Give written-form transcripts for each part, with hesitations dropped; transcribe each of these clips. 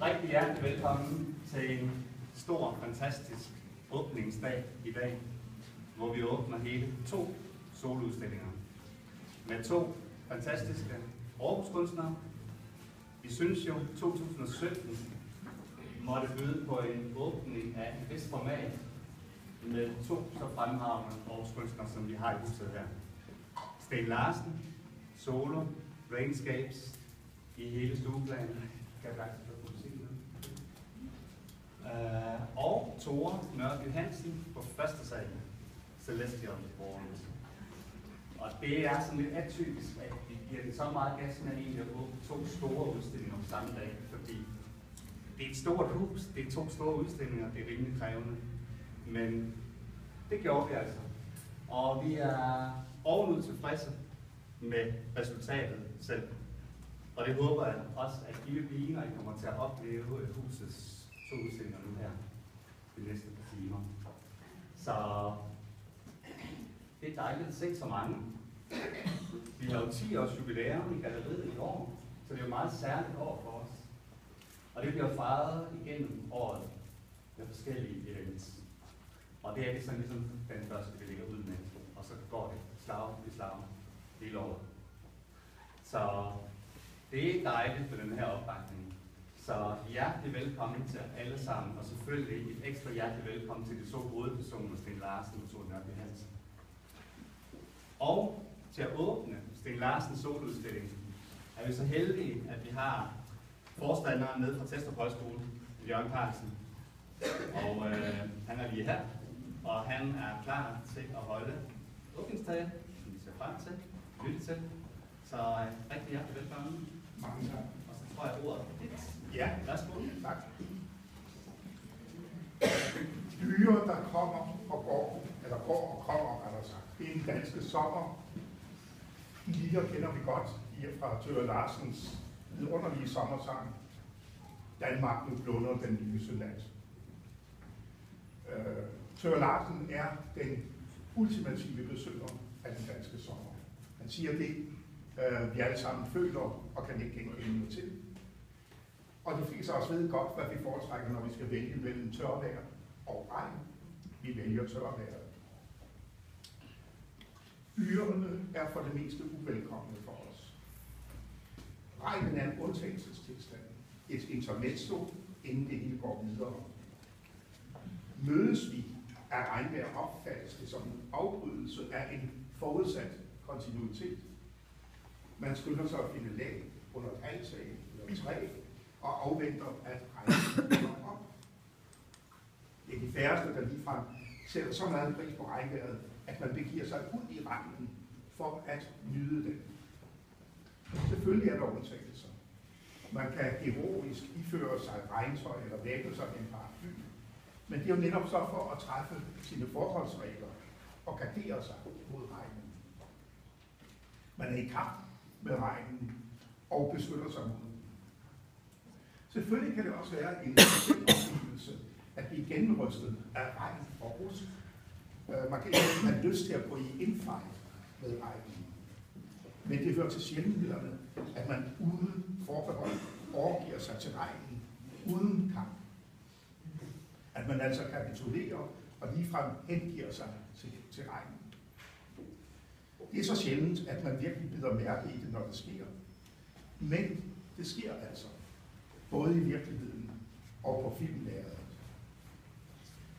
Rigtig hjertelig velkommen til en stor, fantastisk åbningsdag i dag, hvor vi åbner hele 2 soloudstillinger med 2 fantastiske Aarhus-kunstnere. Vi synes jo, 2017 måtte byde på en åbning af et vist format med 2 så fremragende Aarhus-kunstnere, som vi har i huset her. Sten Larsen, solo, Rainscapes i hele stueplanen. Og Tore Nørby Hansen på første sal, Celestial World. Og det er sådan lidt atypisk, at vi giver det så meget gas med egentlig at åbne 2 store udstillinger på samme dag, fordi det er et stort hus, det er 2 store udstillinger, det er rimelig krævende. Men det gjorde vi altså. Og vi er ovenud tilfredse med resultatet selv. Og det håber jeg også, at I vil blive, når I kommer til at opleve husets 2 udstillinger nu her de næste par timer. Så det er dejligt at se så mange. Vi har jo 10 års jubilæum i galleriet i år, så det er jo meget særligt år for os. Og det bliver fejret igennem året med forskellige events. Og det er sådan ligesom den første, vi lægger ud med. Og så går det slag i slag hele året. Så det er dejligt med den her opbakning. Så hjertelig velkommen til alle sammen, og selvfølgelig et ekstra hjertelig velkommen til de 2 hovedpersoner, Sten Larsen og Tore Nørby Hansen. Og til at åbne Sten Larsens soloudstilling er vi så heldige, at vi har forstanderen nede fra Testrup Højskole, Jørgen Carlsen. Og han er lige her, og han er klar til at holde åbningstale, som vi ser frem til, lytte til. Så rigtig hjertelig velkommen. Mange tak. Og så tror jeg ordet er dit. Ja, værsgo. Tak. Byer, der kommer og går, eller går og kommer, er der sagt. Det er en danske sommer. De lieder kender vi godt fra Tøre Larsens vidunderlige sommersang. Danmark nu blunder den lyse nat. Tøre Larsen er den ultimative besøger af den danske sommer. Han siger det, vi alle sammen føler og kan ikke genkende til. Og de fleste også ved godt, hvad vi foretrækker, når vi skal vælge mellem tørvejr og regn. Vi vælger tørvejret. Byerne er for det meste uvelkomne for os. Regnen er en undtagelsestilstand. Et intermezzo, inden det hele går videre. Mødes vi af regnvejr opfattes det som en afbrydelse af en forudsat kontinuitet. Man skynder sig at finde lag under et altag eller træ, og afventer, at regnen kommer op. Det er de færreste, der ligefrem sætter så meget pris på regnvejret, at man begiver sig ud i regnen for at nyde den. Selvfølgelig er der undtagelser. Man kan heroisk iføre sig regntøj eller væbne sig en paraply, men det er jo netop så for at træffe sine forholdsregler og gardere sig mod regnen. Man er i kamp med regnen og beskytter sig mod den. Selvfølgelig kan det også være en oplevelse at blive gennemrystet af regn og rusk. Man kan ikke have lyst til at gå i indfejl med regnen. Men det hører til sjældenhederne, at man uden forbehold overgiver sig til regnen, uden kamp. At man altså kapitulerer og ligefrem hengiver sig til regnen. Det er så sjældent, at man virkelig bider mærke i det, når det sker. Men det sker altså, både i virkeligheden og på filmlærredet.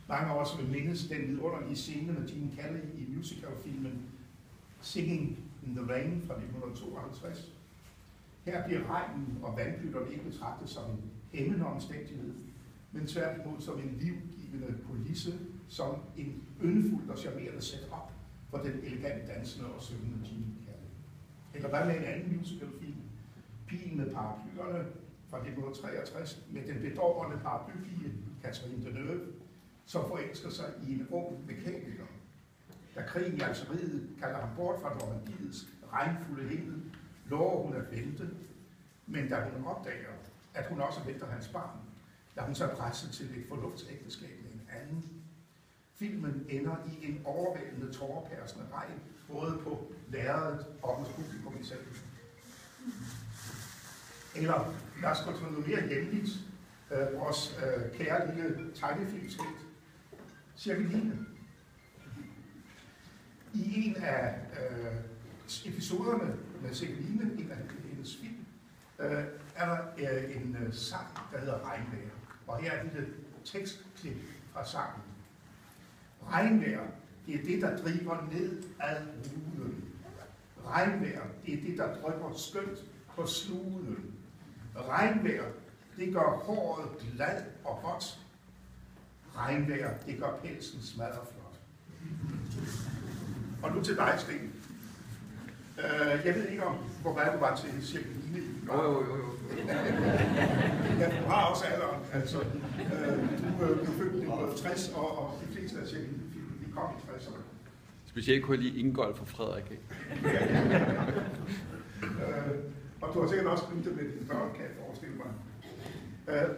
Mange af os vil mindes den vidunderlige scene med Gene Kelly i musicalfilmen Singing in the Rain fra 1952. Her bliver regnen og vandbytterne ikke betragtet som en hæmmende omstændighed, men tværtimod som en livgivende kulisse, som en yndefuld og charmerende setup for den elegant dansende og syngende Gene Kelly. Eller hvad med en anden musicalfilm, Pigen med paraplyerne fra 1963, med den bedårende paraplypige Catherine Deneuve, som forelsker sig i en ung mekaniker. Da krigen i Algeriet kalder ham bort fra Normandiets regnfulde himmel, lover hun at vente, men da hun opdager, at hun også venter hans barn, lader hun sig presse til et fornuftsægteskab med en anden. Filmen ender i en overvældende tårerpærsende regn, både på lærredet og hos publikum i salen. Eller lad os gå til noget mere hjemligt. vores kære lille tegnefilmskridt, Cirkeline. I en af episoderne med Cirkeline, en af hendes film, er der en sang, der hedder Regnvejr. Og her er et lille tekstklip fra sangen. Regnvejr, det er det, der driver ned ad ruden. Regnvejr, det er det, der drypper skønt på sluden. Regnvejr, det gør håret glad og hot. Regnvejr, det gør pelsen smadderflot. Og nu til dig, Sten. Jeg ved ikke, hvor meget du var til Cirkeline. Jo. Ja, du har også alderen. Altså, du blev født i 1960, og de fleste af Cirkeline-filmen, de kom i 60'erne. Specielt kunne jeg lide Ingolf og Frederik, ikke? Og du har sikkert også grint med dine børn, kan jeg forestille mig.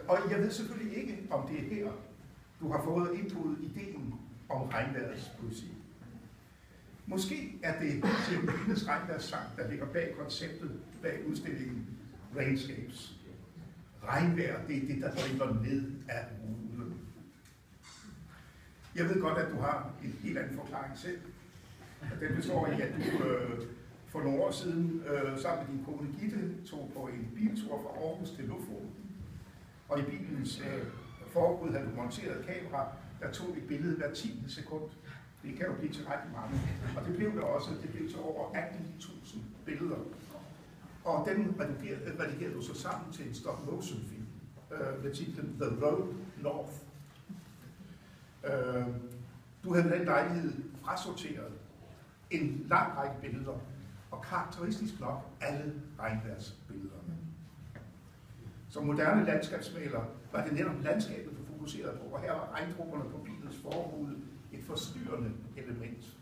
Og jeg ved selvfølgelig ikke, om det er her, du har fået indbrud ideen om regnvejrets poesi. Måske er det Cirkelines regnvejrssang, der ligger bag konceptet, bag udstillingen Rainscapes. Regnvejr, det er det, der driver ned af ruden. Jeg ved godt, at du har en helt anden forklaring selv. Den består i, at du for nogle år siden sammen med din kone Gitte tog på en biltur fra Aarhus til Lofoten. Og i bilens forud havde du monteret et kamera, der tog et billede hver 10. sekund. Det kan jo blive til rigtig mange. Og det blev det også. Det blev til over 18.000 billeder. Og den redigerede du så sammen til en stop-motion film med titlen The Road North. Du havde ved den lejlighed frasorteret en lang række billeder, og karakteristisk nok alle regnvejrsbillederne. Som moderne landskabsmaler var det netop landskabet, du fokuserede på, og her var regndrupperne på bilens forrude et forstyrrende element.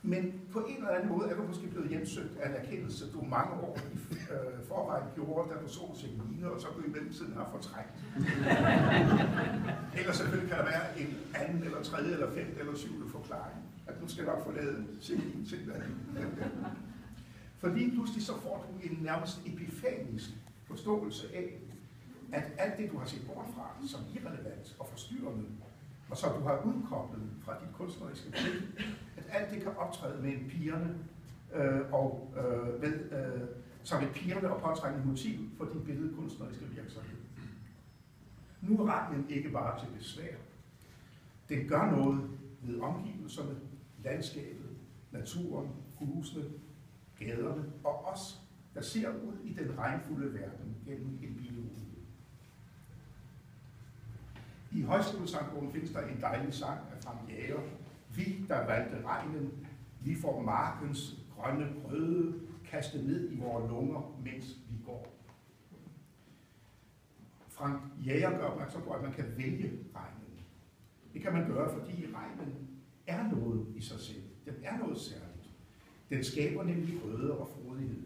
Men på en eller anden måde er du måske blevet hjemsøgt af en erkendelse, du mange år i forvejen gjorde, da du så Cirkeline, og så du i mellemtiden har fortrængt. Ellers selvfølgelig kan der være en anden, eller tredje, eller femte, eller syvende forklaring, at nu skal nok forlade Cirkeline til dig. For lige pludselig så får du en nærmest epifanisk forståelse af, at alt det, du har set bort fra, som irrelevant og forstyrrende, og som du har udkoblet fra dit kunstneriske blik, at alt det kan optræde med en pigerne som et pigerne og påtrængende motiv for din billedkunstneriske virksomhed. Nu er regnen ikke bare til besvær. Den gør noget ved omgivelserne, landskabet, naturen, husene, gaderne og os, der ser ud i den regnfulde verden gennem en bilrude. I Højskolesangbogen findes der en dejlig sang af Frank Jager. Vi, der valgte regnen, vi får markens grønne grøde kastet ned i vores lunger, mens vi går. Frank Jager gør opmærksom på, at man kan vælge regnen. Det kan man gøre, fordi regnen er noget i sig selv. Den er noget særligt. Den skaber nemlig grøde og frodighed.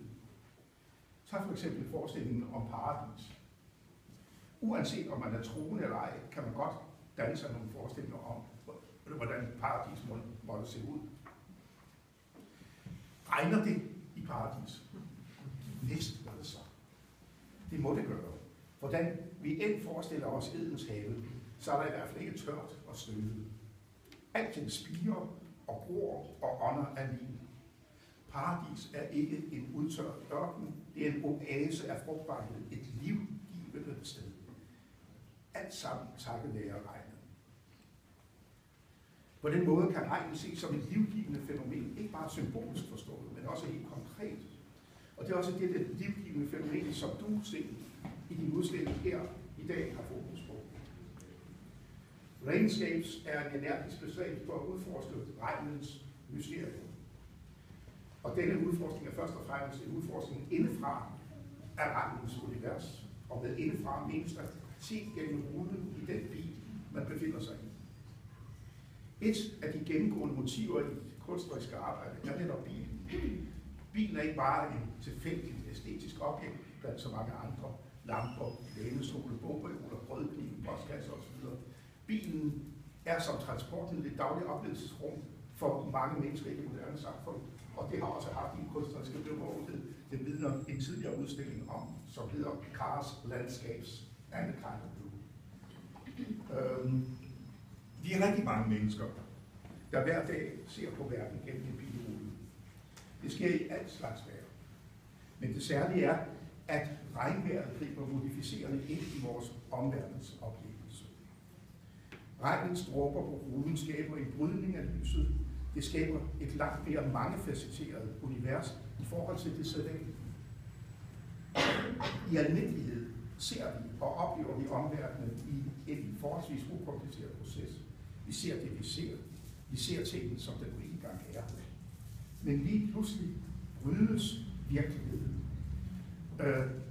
Tag for eksempel forestillingen om paradis. Uanset om man er troende eller ej, kan man godt danne sig nogle forestillinger om, hvordan paradis måtte se ud. Regner det i paradis? Næsten hvad det så. Det må det gøre. Hvordan vi end forestiller os Edens have, så er der i hvert fald ikke tørt og støvet. Alting spirer og gror og ånder af liv. Paradis er ikke en udtørret ørken, det er en oase af frugtbarhed, et livgivende sted. Alt sammen takket være regnen. På den måde kan regnen ses som et livgivende fænomen, ikke bare symbolisk forstået, men også helt konkret. Og det er også dette livgivende fænomen, som du, Sten, i din udstilling her i dag har fokus på. Rainscapes er en energisk bestræbelse på at udforske regnens mysterium. Og denne udforskning er først og fremmest en udforskning indefra af regnens univers. Og med indefra menes der set gennem ruden i den bil, man befinder sig i. Et af de gennemgående motiver i det kunstneriske arbejde er netop bilen. Bilen er ikke bare en tilfældig æstetisk objekt blandt så mange andre lamper, lænestole, bogreoler, brødknive, postkasser osv. Bilen er som transportmiddel et dagligt oplevelsesrum for mange mennesker i det moderne samfund, og det har også haft en kunstneriske bevågenhed. Det vidner en tidligere udstilling om, som hedder Cars Landscapes and a kind of blue. Vi er rigtig mange mennesker, der hver dag ser på verden gennem en bilrude. Det sker i alt slags vejr. Men det særlige er, at regnvejret griber modificerende ind i vores omverdens oplevelse. Regnens dråber på ruden skaber en brydning af lyset. Det skaber et langt mere mangefacetteret univers i forhold til det sædvanlige. I almindelighed ser vi og oplever vi omverdenen i en forholdsvis ukompliceret proces. Vi ser det, vi ser. Vi ser tingene, som den nu engang er. Men lige pludselig brydes virkeligheden.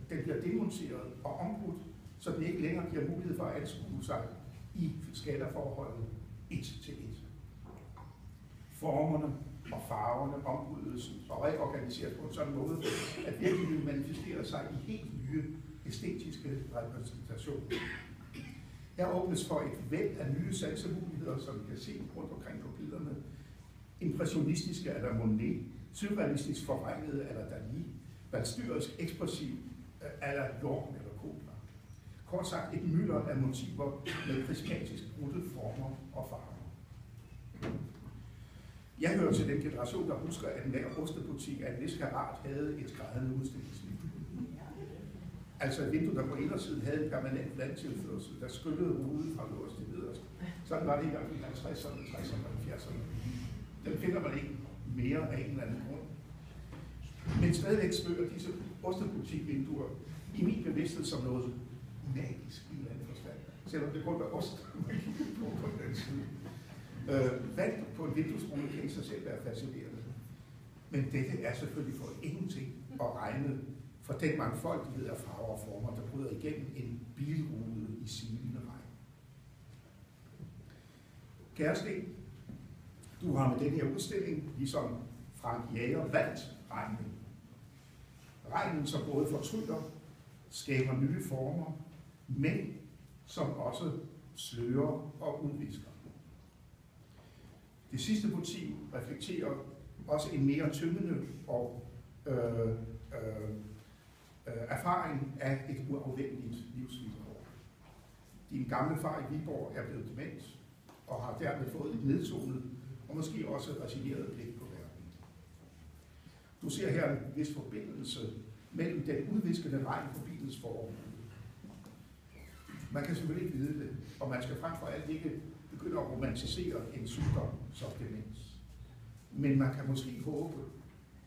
Den bliver demonteret og ombrudt, så den ikke længere giver mulighed for at anskue sig i skalaforholdet 1 til 1. Formerne og farverne ombrydes og reorganiseres på en sådan måde, at virkeligheden manifesterer sig i helt nye æstetiske repræsentationer. Her åbnes for et væld af nye sansemuligheder, som vi kan se rundt omkring på billederne. Impressionistiske eller Monet, surrealistisk forvrængede eller Dali, valstyrisk ekspressiv eller Jorn eller Kobler. Kort sagt et mylder af motiver med prismatisk brudte former og farver. Jeg hører til den generation, der husker, at hver ostebutik af en vis karat havde et skrædende udstillingsliv. Altså et vindue, der på indersiden havde en permanent vandtilførsel, der skyllede ruden fra øverst til nederst. Sådan var det i hvert fald i 50'erne, 60'erne og 70'erne. Den finder man ikke mere af en eller anden grund. Men stadigvæk smøger disse ostebutikvinduer i min bevidsthed som noget magisk i en eller anden forstand. Selvom det kun var ost, man kiggede på den side. Vand på en vinduesrude kan i sig selv være fascinerende. Men dette er selvfølgelig for ingenting at regne for den mangfoldighed af farver og former, der bryder igennem en bilrude i silende regn. Kære Sten, du har med den her udstilling, ligesom Frank Jager, valgt regnen. Regnen, som både fortryller, skaber nye former, men som også slører og udvisker. Det sidste motiv reflekterer også en mere tyngende og erfaring af et uafvendeligt livsvilkår. Din gamle far i Viborg er blevet dement og har dermed fået et nedtonet og måske også resigneret blik på verden. Du ser her en vis forbindelse mellem den udviskende regn på bilens forrude. Man kan selvfølgelig ikke vide det, og man skal frem for alt ikke begynde at romantisere en sygdom som demens. Men man kan måske håbe,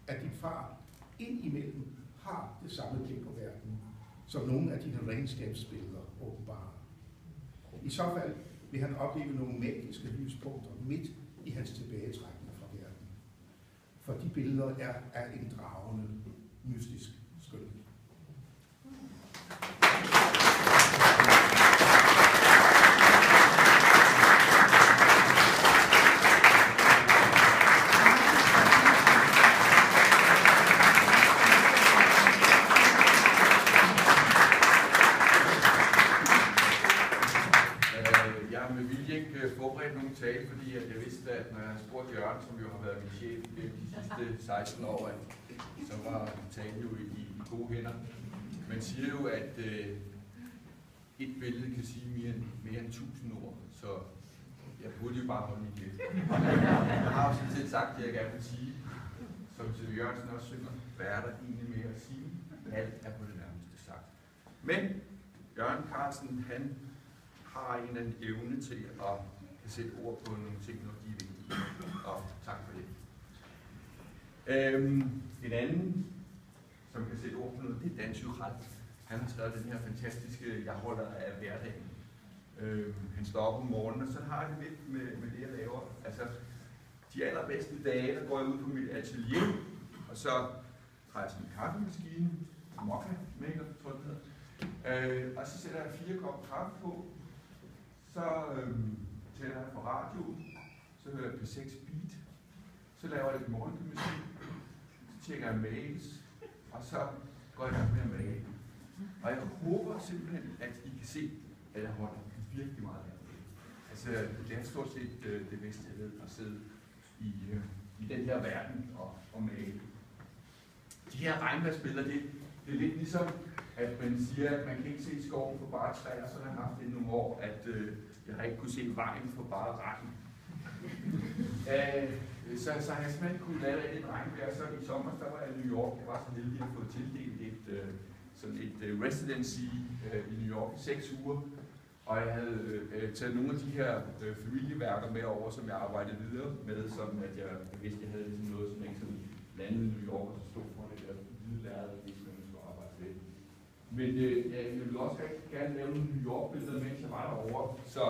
at din far indimellem har det samme blik på verden, som nogle af dine regnskabsbilleder åbenbare. I så fald vil han opleve nogle magiske lyspunkter midt i hans tilbagetrækning fra verden. For de billeder er en dragende, mystisk skønhed. Tale, fordi jeg vidste, at når jeg spurgte Jørgen, som jo har været min chef de sidste 16 år, så var talen jo i gode hænder. Man siger jo, at et billede kan sige mere end 1000 ord, så jeg burde jo bare holde mit lidt. Jeg har jo sådan set sagt det, jeg gerne vil sige, som Sylvie Jørgensen også synger, hvad er der egentlig mere at sige? Alt er på det nærmeste sagt. Men Jørgen Carlsen, han har en eller anden evne til at sætte ord på nogle ting, når de er vigtige. Og tak for det. En anden, som kan sætte ord på noget, det er Dan Turèll. Han har skrevet den her fantastiske Jeg holder af hverdagen. Han står op om morgenen, og så har jeg det lidt med det, jeg laver. Altså, de allerbedste dage, der går jeg ud på mit atelier, og så tager jeg sådan en kaffemaskine, mokka maker, tror jeg det hedder. Og så sætter jeg 4 kopper kaffe på, så tænder jeg på radioen, så hører jeg P6 Beat, så laver jeg lidt morgengymnastik, så tjekker jeg mails, og så går jeg i gang med at male. Og jeg håber simpelthen, at I kan se, at jeg holder virkelig meget af det. Altså, det er stort set det bedste, jeg ved, at sidde i den her verden og male. De her regnvejrsbilleder, det er lidt ligesom at man siger, at man kan ikke se skoven for bare træer, så har jeg haft det nogle år, at jeg har ikke kunne se vejen for bare regn. Så har jeg simpelthen kunne lave et regnvejr, så i sommer, der var jeg i New York. Jeg var så heldig at få tildelt et residency i New York i 6 uger, og jeg havde taget nogle af de her familieværker med over, som jeg arbejdede videre med, sådan at jeg vidste, at jeg havde ligesom noget, som ikke sådan landede i New York, og så stod for det der hvide lærred, hvis man skulle arbejde med. Men jeg ville også rigtig gerne lave nogle New York-billeder, mens jeg var derovre, så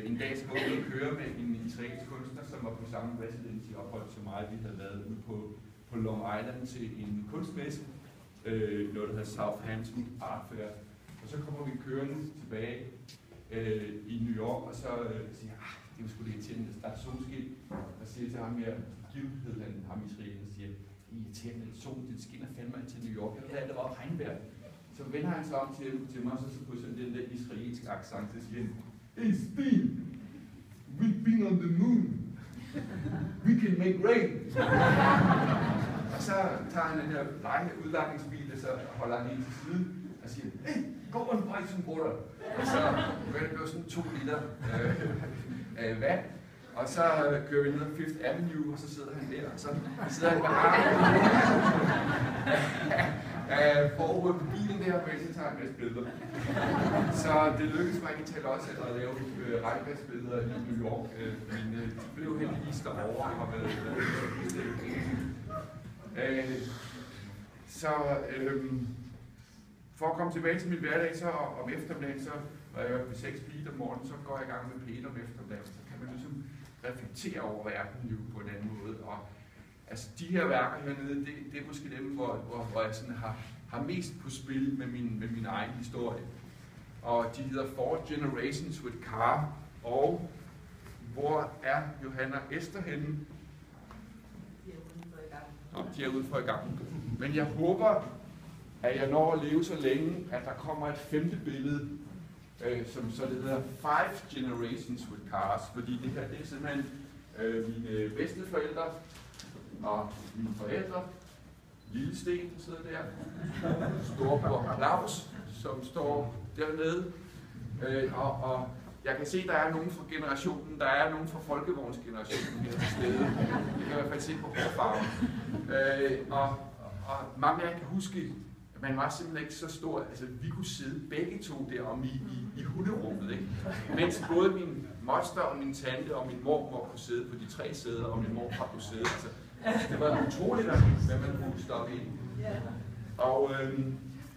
en dag så var jeg ude at køre med en israelsk kunstner, som var på samme residency-ophold som mig. Vi havde været ude på Long Island til en kunstmesse, noget der hedder Southampton Art Fair. Og så kommer vi kørende tilbage i New York, og så siger jeg, det er sgu lidt irriterende, der er solskin. Og siger til ham her, Gil hed han, ham israelen, og siger, det er irriterende, at solen den skinner fandme til New York. Jeg ved, at det var regnvejr. Så vender han sig om til mig, og så på sådan den der israelske accent, så siger han, hey Steve, we've been on the moon. We can make rain. Og så tager han den her udlejningsbil, og så holder han en til siden og siger, hey, go and buy some water. Og så blev sådan 2 liter vand. Og så kører vi ned ad Fifth Avenue, og så sidder han der, og så sidder han med armen forud på bilen der, mens jeg tager en masse billeder. Så det lykkedes mig ikke til også at lave regnværsbilleder i New York, men de blev heldigvis derovre og har været for at komme tilbage til min hverdag, så om eftermiddagen, så når jeg ved 6 beat om morgenen, så går jeg i gang med Peter om eftermiddagen, så kan man ligesom reflektere over verden jo på en anden måde. Og altså de her værker hernede, det er måske dem, hvor jeg sådan har mest på spil med min egen historie. Og de hedder 4 Generations with Car, og hvor er Johanna Esther henne? De er ude for i gang. Men jeg håber, at jeg når at leve så længe, at der kommer et 5. billede, som så det hedder 5 Generations with Cars, fordi det her det er simpelthen mine bedsteforældre og mine forældre, Lille Sten, der sidder der, storebror Claus, som står dernede, og jeg kan se, der er nogen fra generationen, der er nogen fra folkevognsgenerationen her til stede. Det kan jeg i hvert fald se på hårfarven. Og mange af jer kan huske, at man var simpelthen ikke så stor, altså vi kunne sidde begge to deromme i hunderummet, ikke? Mens både min moster og min tante og min mormor kunne sidde på de 3 sæder, og min morfar kunne sidde. Altså, det var utroligt, hvad man kunne stoppe ind.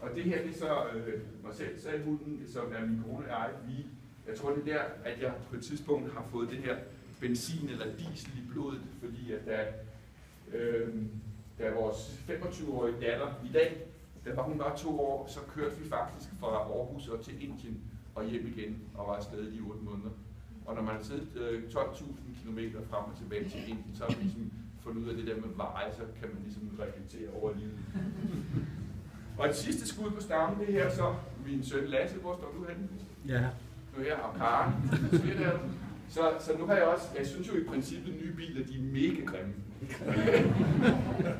Og det her, det er så mig selv, Salhunden, som er min kone og jeg tror det er der, at jeg på et tidspunkt har fået det her benzin eller diesel i blodet, fordi at da vores 25-årige datter i dag, da var hun bare 2 år, så kørte vi faktisk fra Aarhus og til Indien og hjem igen og var afsted i 8 måneder. Og når man har siddet 12.000 km frem og tilbage til Indien, så har man ligesom fundet ud af det der med veje, så kan man ligesom reflektere over livet. Og et sidste skud på stammen, det her så min søn Lasse, hvor står du henne? Ja. Nu her, og Karen, så nu har jeg også, jeg synes jo i princippet nye biler, de er mega grimme.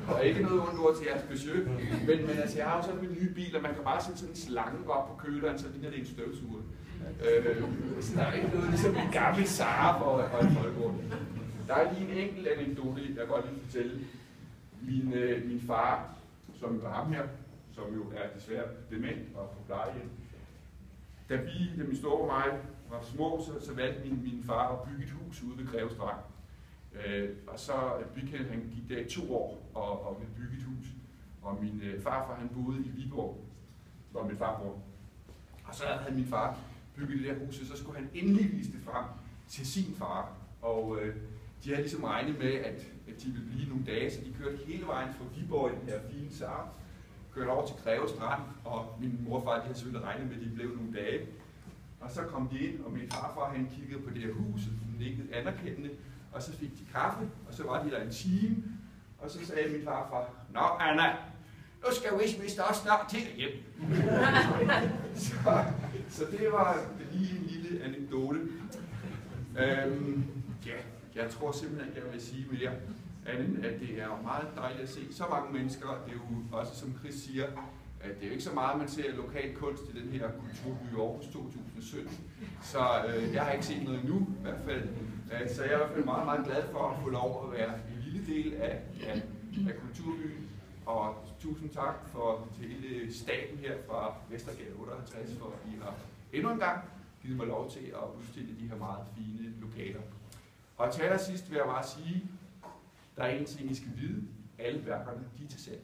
Og ikke noget ondt ord til jeres besøg, men altså jeg har jo sådan en nye bil, og man kan bare sætte sådan en slange op på køleren, så ligner det en støvsuger. Så der er ikke noget ligesom en gammel Saab og en Folkevogn. Der er lige en enkelt anekdote, jeg godt vil fortælle. Min far, som var ham her, som jo er desværre dement og på plejehjem. Da min store og mig var små, så valgte min far at bygge et hus ude ved Greve Strand. Og så han gik der i 2 år og ville bygge et hus. Og min farfar, han boede i Viborg, hvor min far bor. Og så havde min far bygget det der hus, og så skulle han endelig vise det frem til sin far. Og de havde ligesom regnet med, at de ville blive nogle dage, så de kørte hele vejen fra Viborg i den her fine Saab, kørte over til Greve Strand, og min morfar, de havde selvfølgelig regnet med, at de blev nogle dage. Og så kom de ind, og min farfar, han kiggede på det her hus, og nikkede anerkendende, og så fik de kaffe, og så var de der en time, og så sagde min farfar, nå Anna, nu skal vist også snart til hjem. så det var lige en lille anekdote. Jeg tror simpelthen, at jeg vil sige mere, at det er meget dejligt at se så mange mennesker. Det er jo også, som Chris siger, Det er jo ikke så meget, man ser lokal kunst i den her Kulturby Aarhus 2017, så jeg har ikke set noget endnu i hvert fald. Så jeg er i hvert fald meget, meget glad for at få lov at være en lille del af Kulturbyen. Og tusind tak til hele staben her fra Vestergade 58, for at I har endnu en gang givet mig lov til at udstille de her meget fine lokaler. Og til allersidst vil jeg bare sige, der er en ting, I skal vide. Alle værkerne, de er til salg.